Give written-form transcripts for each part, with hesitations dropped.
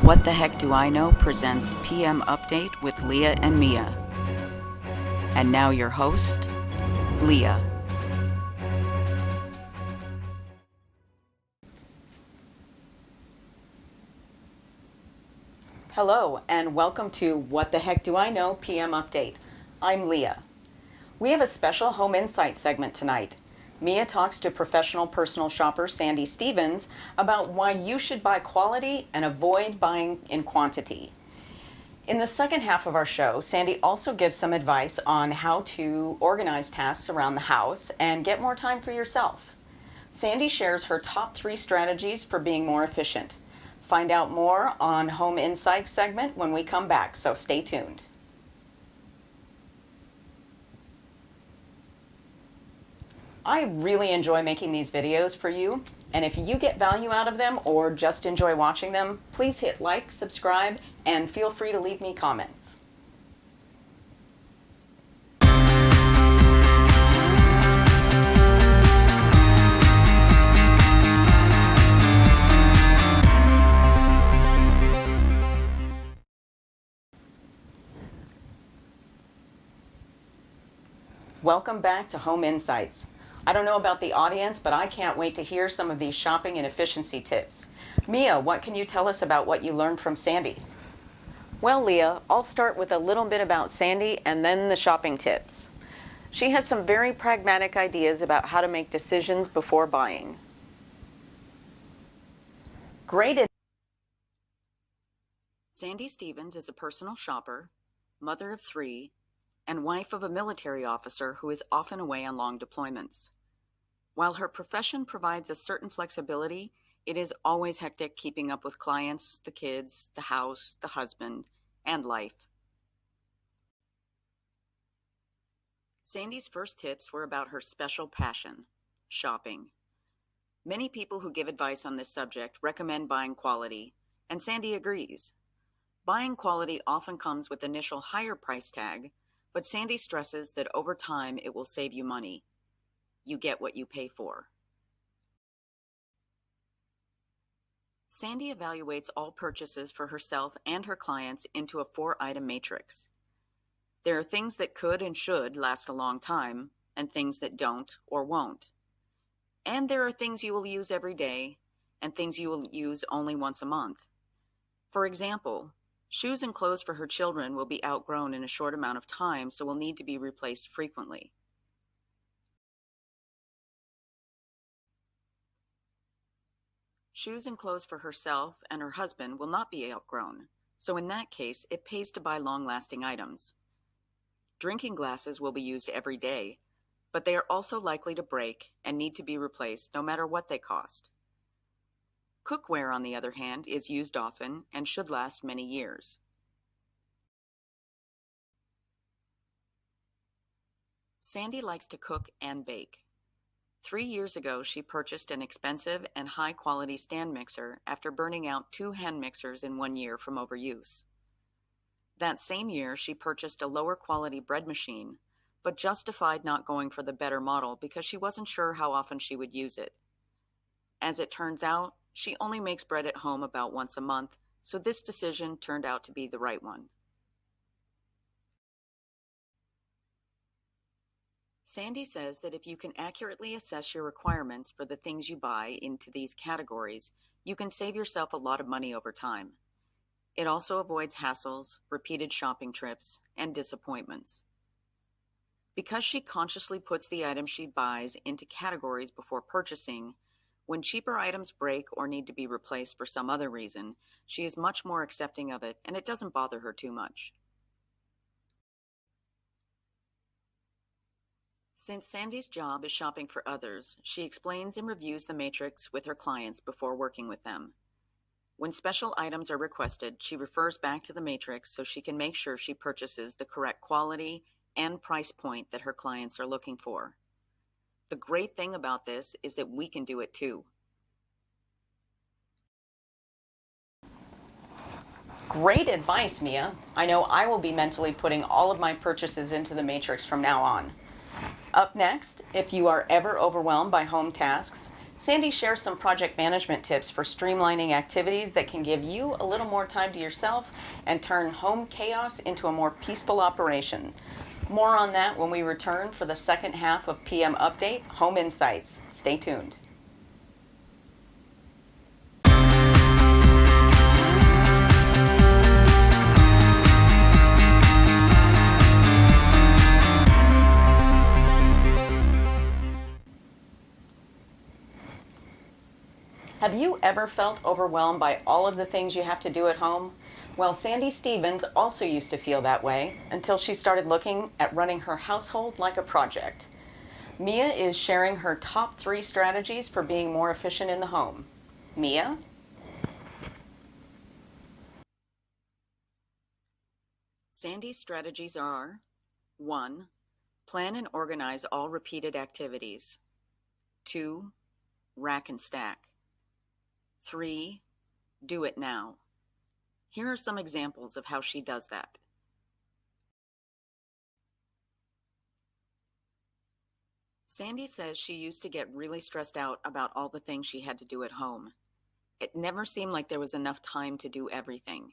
What the Heck Do I Know presents PM Update with Leah and Mia. And now your host, Leah. Hello, and welcome to What the Heck Do I Know PM Update. I'm Leah. We have a special Home Insight segment tonight. Mia talks to professional personal shopper Sandy Stevens about why you should buy quality and avoid buying in quantity. In the second half of our show, Sandy also gives some advice on how to organize tasks around the house and get more time for yourself. Sandy shares her top 3 strategies for being more efficient. Find out more on Home Insight segment when we come back, so stay tuned. I really enjoy making these videos for you, and if you get value out of them or just enjoy watching them, please hit like, subscribe, and feel free to leave me comments. Welcome back to Home Insights. I don't know about the audience, but I can't wait to hear some of these shopping and efficiency tips. Mia, what can you tell us about what you learned from Sandy? Well, Leah, I'll start with a little bit about Sandy and then the shopping tips. She has some very pragmatic ideas about how to make decisions before buying. Sandy Stevens is a personal shopper, mother of 3, and wife of a military officer who is often away on long deployments. While her profession provides a certain flexibility, it is always hectic keeping up with clients, the kids, the house, the husband, and life. Sandy's first tips were about her special passion, shopping. Many people who give advice on this subject recommend buying quality, and Sandy agrees. Buying quality often comes with initial higher price tag, but Sandy stresses that over time it will save you money. You get what you pay for. Sandy evaluates all purchases for herself and her clients into a 4-item matrix. There are things that could and should last a long time, and things that don't or won't. And there are things you will use every day, and things you will use only once a month. For example, shoes and clothes for her children will be outgrown in a short amount of time, so will need to be replaced frequently. Shoes and clothes for herself and her husband will not be outgrown, so in that case, it pays to buy long-lasting items. Drinking glasses will be used every day, but they are also likely to break and need to be replaced no matter what they cost. Cookware, on the other hand, is used often and should last many years. Sandy likes to cook and bake. 3 years ago, she purchased an expensive and high-quality stand mixer after burning out 2 hand mixers in 1 year from overuse. That same year, she purchased a lower-quality bread machine, but justified not going for the better model because she wasn't sure how often she would use it. As it turns out, she only makes bread at home about once a month, so this decision turned out to be the right one. Sandy says that if you can accurately assess your requirements for the things you buy into these categories, you can save yourself a lot of money over time. It also avoids hassles, repeated shopping trips, and disappointments. Because she consciously puts the items she buys into categories before purchasing, when cheaper items break or need to be replaced for some other reason, she is much more accepting of it, and it doesn't bother her too much. Since Sandy's job is shopping for others, she explains and reviews the matrix with her clients before working with them. When special items are requested, she refers back to the matrix so she can make sure she purchases the correct quality and price point that her clients are looking for. The great thing about this is that we can do it too. Great advice, Mia. I know I will be mentally putting all of my purchases into the matrix from now on. Up next, if you are ever overwhelmed by home tasks, Sandy shares some project management tips for streamlining activities that can give you a little more time to yourself and turn home chaos into a more peaceful operation. More on that when we return for the second half of PM Update Home Insights. Stay tuned. Have you ever felt overwhelmed by all of the things you have to do at home? Well, Sandy Stevens also used to feel that way until she started looking at running her household like a project. Mia is sharing her top 3 strategies for being more efficient in the home. Mia? Sandy's strategies are: 1. Plan and organize all repeated activities. 2. Rack and stack. 3. Do it now. Here are some examples of how she does that. Sandy says she used to get really stressed out about all the things she had to do at home. It never seemed like there was enough time to do everything.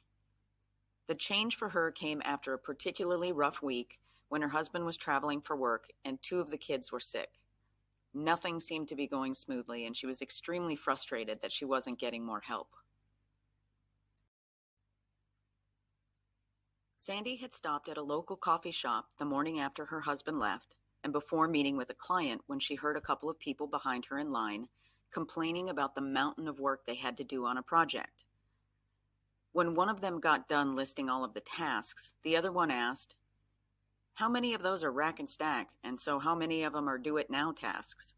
The change for her came after a particularly rough week when her husband was traveling for work and 2 of the kids were sick. Nothing seemed to be going smoothly, and she was extremely frustrated that she wasn't getting more help. Sandy had stopped at a local coffee shop the morning after her husband left, and before meeting with a client when she heard a couple of people behind her in line complaining about the mountain of work they had to do on a project. When one of them got done listing all of the tasks, the other one asked, "How many of those are rack and stack, and so how many of them are do-it-now tasks?"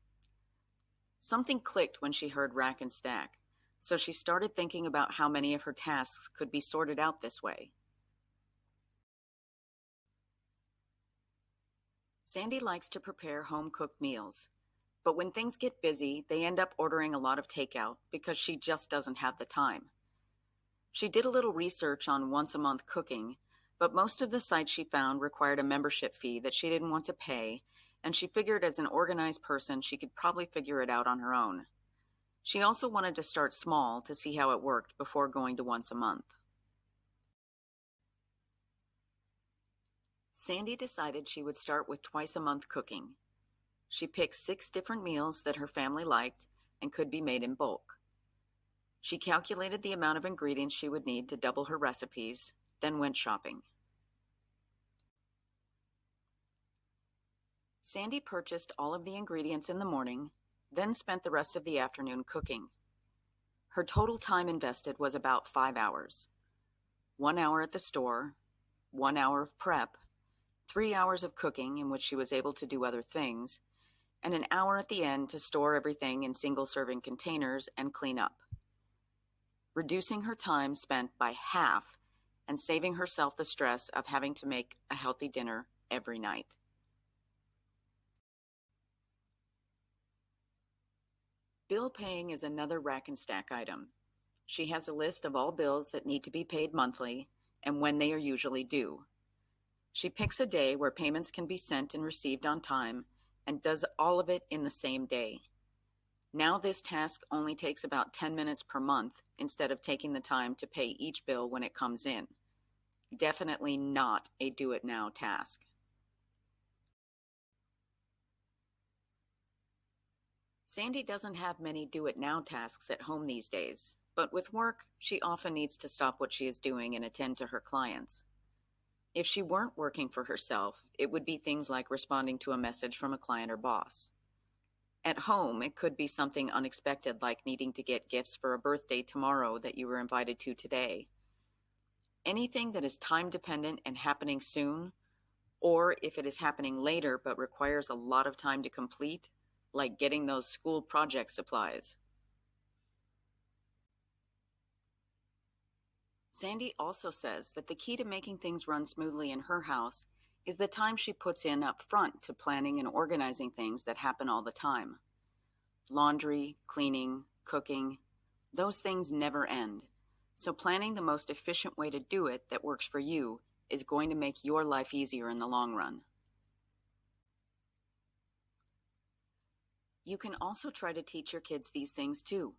Something clicked when she heard rack and stack, so she started thinking about how many of her tasks could be sorted out this way. Sandy likes to prepare home-cooked meals, but when things get busy, they end up ordering a lot of takeout because she just doesn't have the time. She did a little research on once-a-month cooking, but most of the sites she found required a membership fee that she didn't want to pay, and she figured as an organized person she could probably figure it out on her own. She also wanted to start small to see how it worked before going to once a month. Sandy decided she would start with twice-a-month cooking. She picked 6 different meals that her family liked and could be made in bulk. She calculated the amount of ingredients she would need to double her recipes, then went shopping. Sandy purchased all of the ingredients in the morning, then spent the rest of the afternoon cooking. Her total time invested was about 5 hours. 1 hour at the store, 1 hour of prep, 3 hours of cooking in which she was able to do other things, and an hour at the end to store everything in single-serving containers and clean up. Reducing her time spent by half and saving herself the stress of having to make a healthy dinner every night. Bill paying is another rack and stack item. She has a list of all bills that need to be paid monthly and when they are usually due. She picks a day where payments can be sent and received on time and does all of it in the same day. Now this task only takes about 10 minutes per month instead of taking the time to pay each bill when it comes in. Definitely not a do-it-now task. Sandy doesn't have many do-it-now tasks at home these days, but with work, she often needs to stop what she is doing and attend to her clients. If she weren't working for herself, it would be things like responding to a message from a client or boss. At home, it could be something unexpected like needing to get gifts for a birthday tomorrow that you were invited to today. Anything that is time-dependent and happening soon, or if it is happening later but requires a lot of time to complete, like getting those school project supplies. Sandy also says that the key to making things run smoothly in her house is the time she puts in up front to planning and organizing things that happen all the time. Laundry, cleaning, cooking, those things never end. So planning the most efficient way to do it that works for you is going to make your life easier in the long run. You can also try to teach your kids these things too.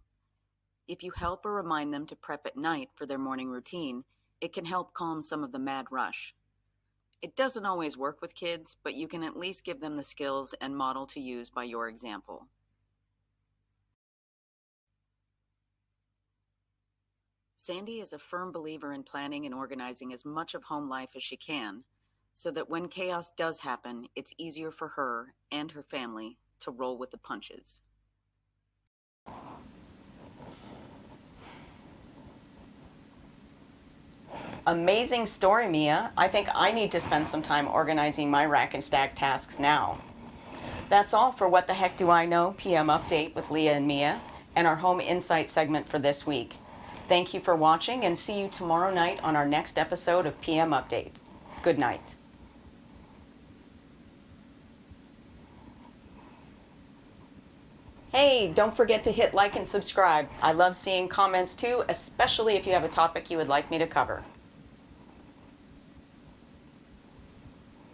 If you help or remind them to prep at night for their morning routine, it can help calm some of the mad rush. It doesn't always work with kids, but you can at least give them the skills and model to use by your example. Sandy is a firm believer in planning and organizing as much of home life as she can, so that when chaos does happen, it's easier for her and her family to roll with the punches. Amazing story, Mia. I think I need to spend some time organizing my rack and stack tasks now. That's all for What the Heck Do I Know PM Update with Leah and Mia and our Home Insight segment for this week. Thank you for watching and see you tomorrow night on our next episode of PM Update. Good night. Hey, don't forget to hit like and subscribe. I love seeing comments too, especially if you have a topic you would like me to cover.